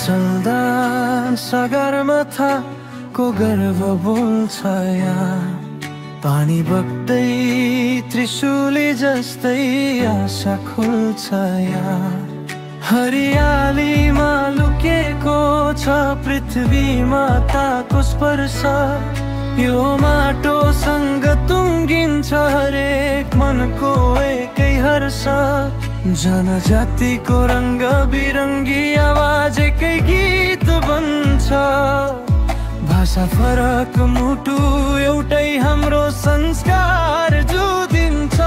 मुसलधार सगरमाथाको गर्व बोल्छ यहाँ, पानी बग्दै त्रिशूली जस्तै आशा खुल्छ यहाँ। हरियालीमा लुकेको छ पृथ्वी माताको स्पर्श, यो माटोसँग तुङ्गिन्छ हरेक मनको एकै हर्ष। जनजातिको रङ्ग बिरङ्गी आवाज एकै गीत बन्छ, भाषा फरक मुटु एउटै हाम्रो संस्कार जुदिन्छ।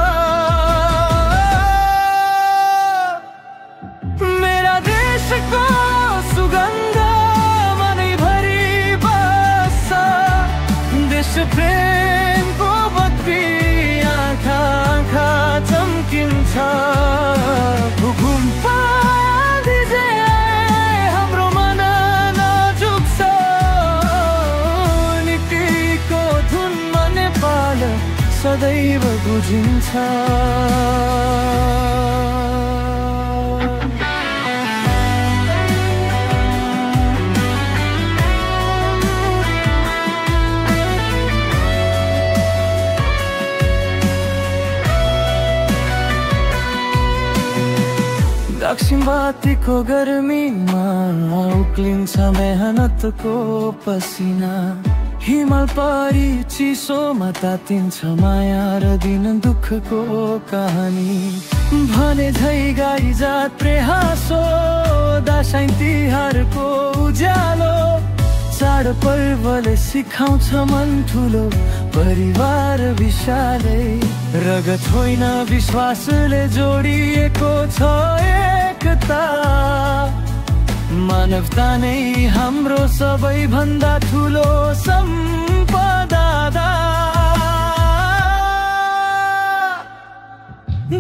मेरा देशको सुगन्ध मनैभरि बस्छ, देश प्रेमको बत्ती आँखा आँखा चम्किन्छ। भूकम्प आँधी जे आए हाम्रो मन नझुक्छ, नीतिको धुनमा नेपाल सदैव गुजिन्छ। दक्षिण बातीको गर्मीमा उक्लिन्छ मेहनतको पसिना, हिमाल परी चिसोमा तातिन्छ माया र दिन दुःखको कहानी। भने झै गाई जात प्रेहासो दशैं तिहारको उज्यालो, चाडपर्वले सिकाउँछ मन ठुलो परिवार विशालै। रगत होइन विश्वासले जोडिएको छ एकता, मानवता नै हाम्रो सबैभन्दा ठुलो सम्पदा।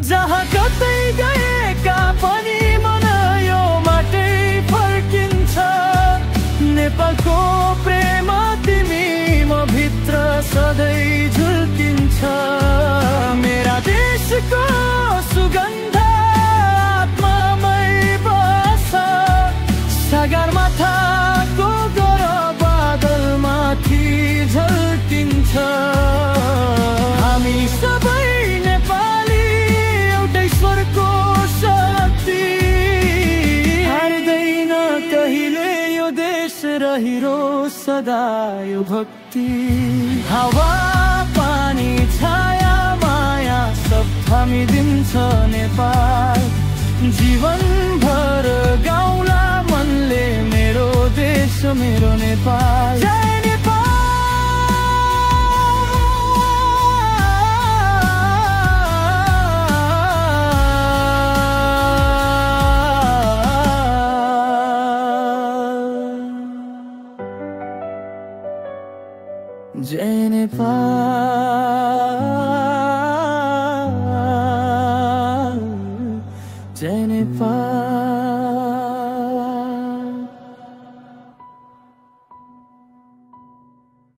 जहाँ कतै गएका पनि मन यो माटै फर्किन्छ, नेपालको प्रेम तिमीमा भित्र सधैँ झुल्किन्छ। मेरा देशको सुगन्ध आत्मामै बस्छ, सगरमाथाको गौरव बादलमाथि झल्किन्छ। हामी सबै नेपाली एउटै स्वरको शक्ति, हार्दैन कहिले यो देश रहिरोस् सदा यो भक्ति। हावा पानी छाया माया सब थामिदिन्छ नेपाल, जीवनभर गाउँला मनले मेरो देश मेरो नेपाल। जय नेपाल। जय नेपाल।